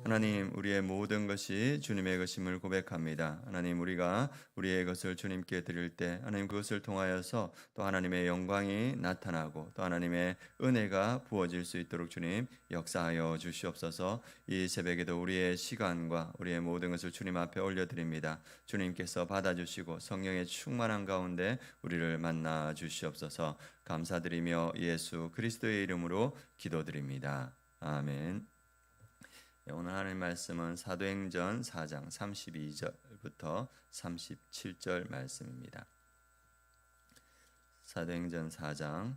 하나님, 우리의 모든 것이 주님의 것임을 고백합니다. 하나님, 우리가 우리의 것을 주님께 드릴 때 하나님 그것을 통하여서 또 하나님의 영광이 나타나고 또 하나님의 은혜가 부어질 수 있도록 주님 역사하여 주시옵소서. 이 새벽에도 우리의 시간과 우리의 모든 것을 주님 앞에 올려드립니다. 주님께서 받아주시고 성령의 충만한 가운데 우리를 만나 주시옵소서. 감사드리며 예수 그리스도의 이름으로 기도드립니다. 아멘. 오늘 하나님 말씀은 사도행전 4장 32절부터 37절 말씀입니다. 사도행전 4장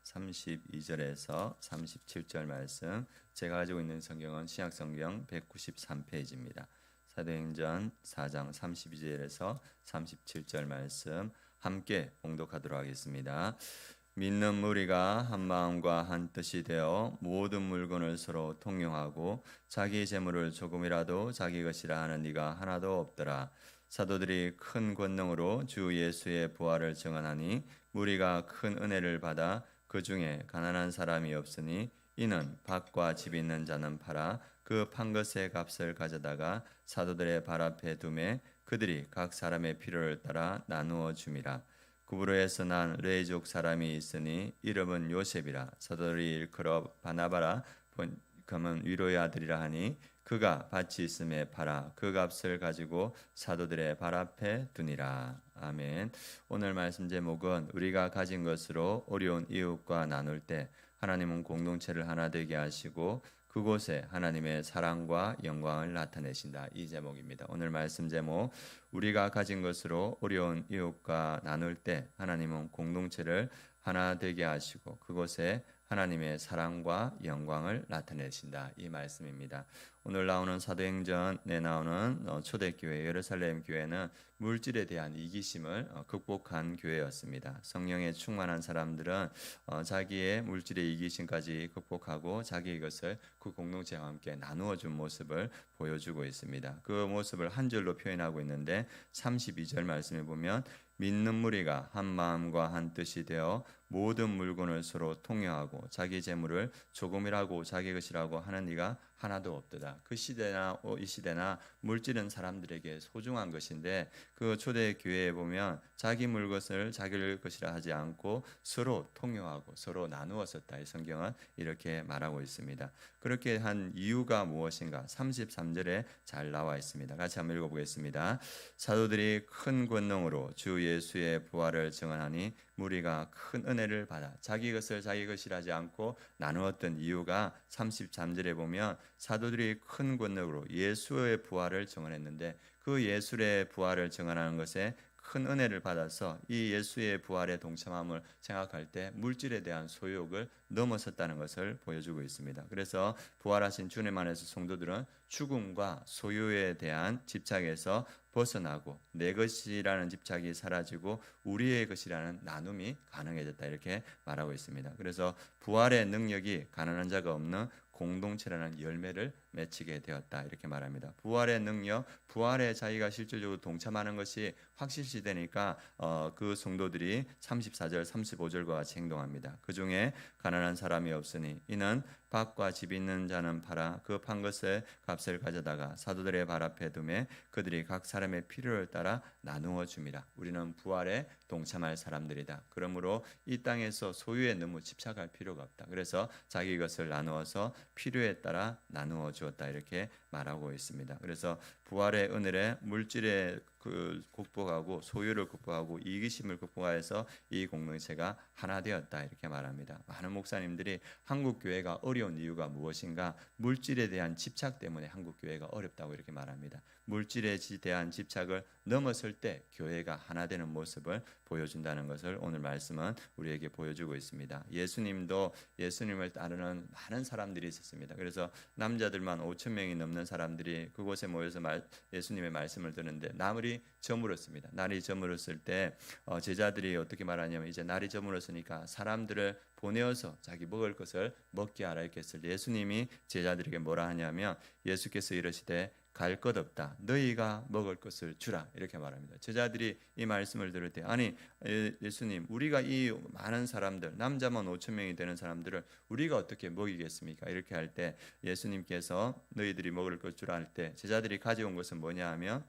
32절에서 37절 말씀, 제가 가지고 있는 성경은 신약성경 193페이지입니다. 사도행전 4장 32절에서 37절 말씀 함께 봉독하도록 하겠습니다. 믿는 무리가 한 마음과 한 뜻이 되어 모든 물건을 서로 통용하고 자기 재물을 조금이라도 자기 것이라 하는 이가 하나도 없더라. 사도들이 큰 권능으로 주 예수의 부활을 증언하니 무리가 큰 은혜를 받아 그 중에 가난한 사람이 없으니 이는 밭과 집 있는 자는 팔아 그 판 것의 값을 가져다가 사도들의 발 앞에 두매 그들이 각 사람의 필요를 따라 나누어 줌이라. 구브로에서 난 레이족 사람이 있으니 이름은 요셉이라. 사도들이 일컬어 바나바라 본금은 위로의 아들이라 하니 그가 밭이 있음에 팔아 그 값을 가지고 사도들의 발 앞에 두니라. 아멘. 오늘 말씀 제목은 우리가 가진 것으로 어려운 이웃과 나눌 때 하나님은 공동체를 하나 되게 하시고 그곳에 하나님의 사랑과 영광을 나타내신다. 이 제목입니다. 오늘 말씀 제목, 우리가 가진 것으로 어려운 이웃과 나눌 때 하나님은 공동체를 하나 되게 하시고 그곳에 하나님의 사랑과 영광을 나타내신다. 이 말씀입니다. 오늘 나오는 사도행전에 나오는 초대교회 예루살렘 교회는 물질에 대한 이기심을 극복한 교회였습니다. 성령에 충만한 사람들은 자기의 물질의 이기심까지 극복하고 자기의 것을 그 공동체와 함께 나누어 준 모습을 보여주고 있습니다. 그 모습을 한 절로 표현하고 있는데 32절 말씀에 보면 믿는 무리가 한 마음과 한 뜻이 되어 모든 물건을 서로 통용하고 자기 재물을 조금이라고 자기 것이라고 하는 이가 하나도 없도다. 그 시대나 이 시대나 물질은 사람들에게 소중한 것인데 그 초대 교회에 보면 자기 물것을 자기 것이라 하지 않고 서로 통용하고 서로 나누어 썼다. 이 성경은 이렇게 말하고 있습니다. 그렇게 한 이유가 무엇인가? 33절에 잘 나와 있습니다. 같이 한번 읽어보겠습니다. 사도들이 큰 권능으로 주 예수의 부활을 증언하니 무리가 큰 은혜를 받아 자기 것을 자기 것이라 하지 않고 나누었던 이유가 33절에 보면 사도들이 큰 권능으로 예수의 부활을 증언했는데 그 예수의 부활을 증언하는 것에 큰 은혜를 받아서 이 예수의 부활에 동참함을 생각할 때 물질에 대한 소욕을 넘어섰다는 것을 보여주고 있습니다. 그래서 부활하신 주님 안에서 성도들은 죽음과 소유에 대한 집착에서 벗어나고 내 것이라는 집착이 사라지고 우리의 것이라는 나눔이 가능해졌다. 이렇게 말하고 있습니다. 그래서 부활의 능력이 가난한 자가 없는 공동체라는 열매를 맺히게 되었다. 이렇게 말합니다. 부활의 능력, 부활에 자기가 실질적으로 동참하는 것이 확실시 되니까 그 성도들이 34절, 35절과 같이 행동합니다. 그 중에 가난한 사람이 없으니 이는 밭과 집 있는 자는 팔아 그 판 것의 값을 가져다가 사도들의 발 앞에 두매 그들이 각 사람의 필요를 따라 나누어 줍니다. 우리는 부활에 동참할 사람들이다. 그러므로 이 땅에서 소유에 너무 집착할 필요가 없다. 그래서 자기 것을 나누어서 필요에 따라 나누어 주었다. 이렇게 말하고 있습니다. 그래서 부활의 은혜에 물질의 극복하고 소유를 극복하고 이기심을 극복하여서 이 공동체가 하나 되었다. 이렇게 말합니다. 많은 목사님들이 한국 교회가 어려운 이유가 무엇인가? 물질에 대한 집착 때문에 한국 교회가 어렵다고 이렇게 말합니다. 물질에 대한 집착을 넘어설 때 교회가 하나 되는 모습을 보여준다는 것을 오늘 말씀은 우리에게 보여주고 있습니다. 예수님도 예수님을 따르는 많은 사람들이 있었습니다. 그래서 남자들만 5천 명이 넘는 사람들이 그곳에 모여서 예수님의 말씀을 듣는데 나물이 저물었습니다. 날이 저물었을 때 제자들이 어떻게 말하냐면 이제 날이 저물었으니까 사람들을 보내어서 자기 먹을 것을 먹게 하라 이렇게 했을 때 예수님이 제자들에게 뭐라 하냐면 예수께서 이르시되 갈 것 없다. 너희가 먹을 것을 주라. 이렇게 말합니다. 제자들이 이 말씀을 들을 때 아니 예수님, 우리가 이 많은 사람들, 남자만 5천 명이 되는 사람들을 우리가 어떻게 먹이겠습니까? 이렇게 할 때 예수님께서 너희들이 먹을 것 주라 할 때 제자들이 가져온 것은 뭐냐 하면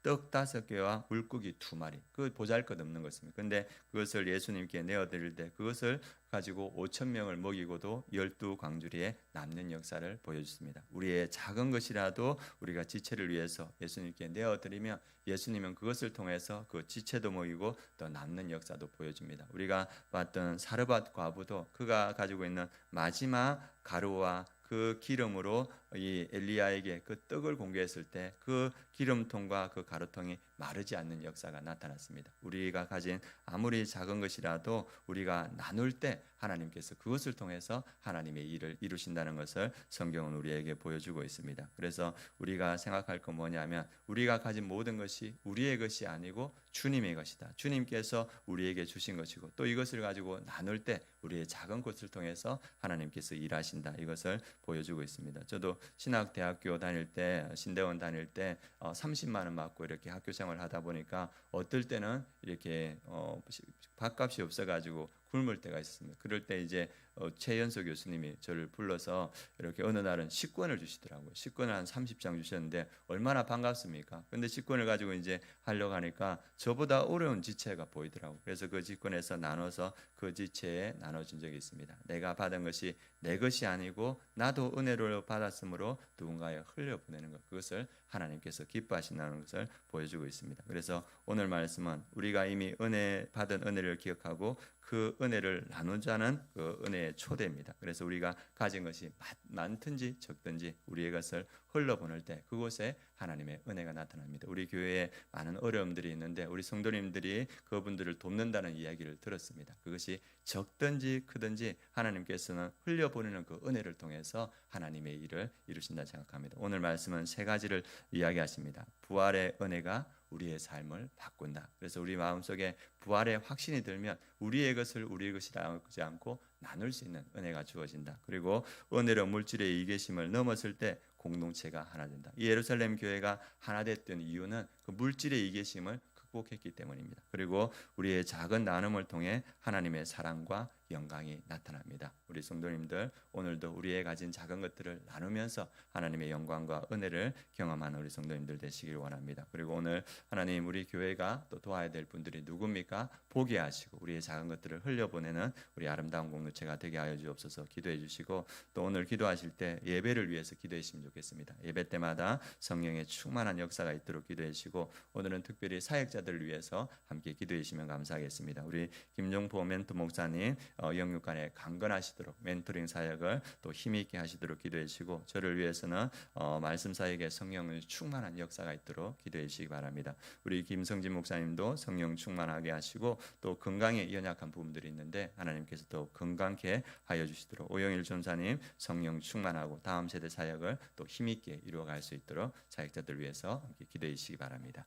떡 5개와 물고기 2마리, 그 보잘것없는 것입니다. 그런데 그것을 예수님께 내어드릴 때 그것을 가지고 5천 명을 먹이고도 12광주리에 남는 역사를 보여줬습니다. 우리의 작은 것이라도 우리가 지체를 위해서 예수님께 내어드리면 예수님은 그것을 통해서 그 지체도 먹이고 또 남는 역사도 보여줍니다. 우리가 봤던 사르밧 과부도 그가 가지고 있는 마지막 가루와 그 기름으로 이 엘리야에게 그 떡을 공개했을 때 그 기름통과 그 가루통이 마르지 않는 역사가 나타났습니다. 우리가 가진 아무리 작은 것이라도 우리가 나눌 때 하나님께서 그것을 통해서 하나님의 일을 이루신다는 것을 성경은 우리에게 보여주고 있습니다. 그래서 우리가 생각할 건 뭐냐면 우리가 가진 모든 것이 우리의 것이 아니고 주님의 것이다. 주님께서 우리에게 주신 것이고 또 이것을 가지고 나눌 때 우리의 작은 것을 통해서 하나님께서 일하신다. 이것을 보여주고 있습니다. 저도 신학대학교 다닐 때 신대원 다닐 때 30만 원 받고 이렇게 학교 생활을 하다 보니까 어떨 때는 이렇게 밥값이 없어가지고 굶을 때가 있었습니다. 그럴 때 이제 최연소 교수님이 저를 불러서 이렇게 어느 날은 식권을 주시더라고요. 식권을 한 30장 주셨는데 얼마나 반갑습니까? 근데 식권을 가지고 이제 하려고 하니까 저보다 어려운 지체가 보이더라고요. 그래서 그 직권에서 나눠서 그 지체에 나눠준 적이 있습니다. 내가 받은 것이 내 것이 아니고 나도 은혜를 받았으므로 누군가에 흘려보내는 것, 그것을 하나님께서 기뻐하신다는 것을 보여주고 있습니다. 그래서 오늘 말씀은 우리가 이미 받은 은혜를 기억하고 그 은혜를 나누자는 그 은혜의 초대입니다. 그래서 우리가 가진 것이 많든지 적든지 우리의 것을 흘러보낼 때 그곳에 하나님의 은혜가 나타납니다. 우리 교회에 많은 어려움들이 있는데 우리 성도님들이 그분들을 돕는다는 이야기를 들었습니다. 그것이 적든지 크든지 하나님께서는 흘려보내는 그 은혜를 통해서 하나님의 일을 이루신다 생각합니다. 오늘 말씀은 3가지를 이야기하십니다. 부활의 은혜가 우리의 삶을 바꾼다. 그래서 우리 마음속에 부활의 확신이 들면 우리의 것을 우리의 것이라지 않고 나눌 수 있는 은혜가 주어진다. 그리고 은혜로 물질의 이계심을 넘었을 때 공동체가 하나 된다. 이 예루살렘 교회가 하나 됐던 이유는 그 물질의 이계심을 극복했기 때문입니다. 그리고 우리의 작은 나눔을 통해 하나님의 사랑과 영광이 나타납니다. 우리 성도님들 오늘도 우리의 가진 작은 것들을 나누면서 하나님의 영광과 은혜를 경험하는 우리 성도님들 되시길 원합니다. 그리고 오늘 하나님 우리 교회가 또 도와야 될 분들이 누굽니까? 보게 하시고 우리의 작은 것들을 흘려보내는 우리 아름다운 공동체가 되게 하여 주옵소서. 기도해 주시고 또 오늘 기도하실 때 예배를 위해서 기도해 주시면 좋겠습니다. 예배 때마다 성령의 충만한 역사가 있도록 기도해 주시고 오늘은 특별히 사역자들을 위해서 함께 기도해 주시면 감사하겠습니다. 우리 김종포 멘토 목사님 영육간에 강건하시도록 멘토링 사역을 또 힘있게 하시도록 기도해 주시고 저를 위해서는 말씀 사역에 성령의 충만한 역사가 있도록 기도해 주시기 바랍니다. 우리 김성진 목사님도 성령 충만하게 하시고 또 건강에 연약한 부분들이 있는데 하나님께서 또 건강케 하여 주시도록 오영일 전사님 성령 충만하고 다음 세대 사역을 또 힘있게 이루어갈 수 있도록 사역자들 위해서 함께 기도해 주시기 바랍니다.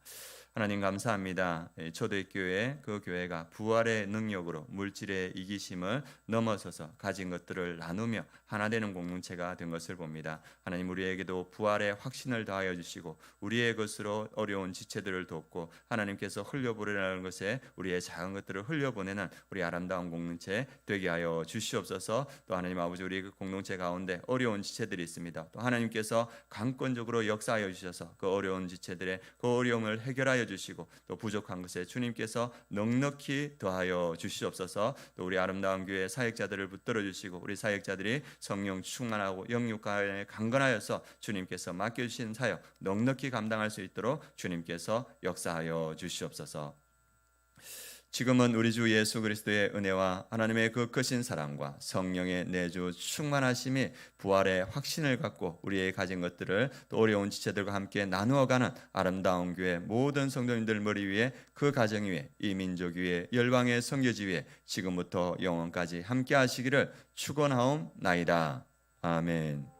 하나님 감사합니다. 초대교회 그 교회가 부활의 능력으로 물질의 이기심을 넘어서서 가진 것들을 나누며 하나 되는 공동체가 된 것을 봅니다. 하나님 우리에게도 부활의 확신을 더하여 주시고 우리의 것으로 어려운 지체들을 돕고 하나님께서 흘려보내라는 것에 우리의 작은 것들을 흘려보내는 우리 아름다운 공동체 되게 하여 주시옵소서. 또 하나님 아버지 우리 그 공동체 가운데 어려운 지체들이 있습니다. 또 하나님께서 강권적으로 역사하여 주셔서 그 어려운 지체들의 그 어려움을 해결하여 주시고 또 부족한 것에 주님께서 넉넉히 더하여 주시옵소서. 또 우리 아름다운 교회 사역자들을 붙들어 주시고 우리 사역자들이 성령 충만하고 영육간에 강건하여서 주님께서 맡겨주신 사역 넉넉히 감당할 수 있도록 주님께서 역사하여 주시옵소서. 지금은 우리 주 예수 그리스도의 은혜와 하나님의 그 크신 사랑과 성령의 내주 충만하심이 부활의 확신을 갖고 우리의 가진 것들을 또 어려운 지체들과 함께 나누어가는 아름다운 교회 모든 성도님들 머리 위에 그 가정 위에 이 민족 위에 열방의 선교지 위에 지금부터 영원까지 함께 하시기를 축원하옵나이다. 아멘.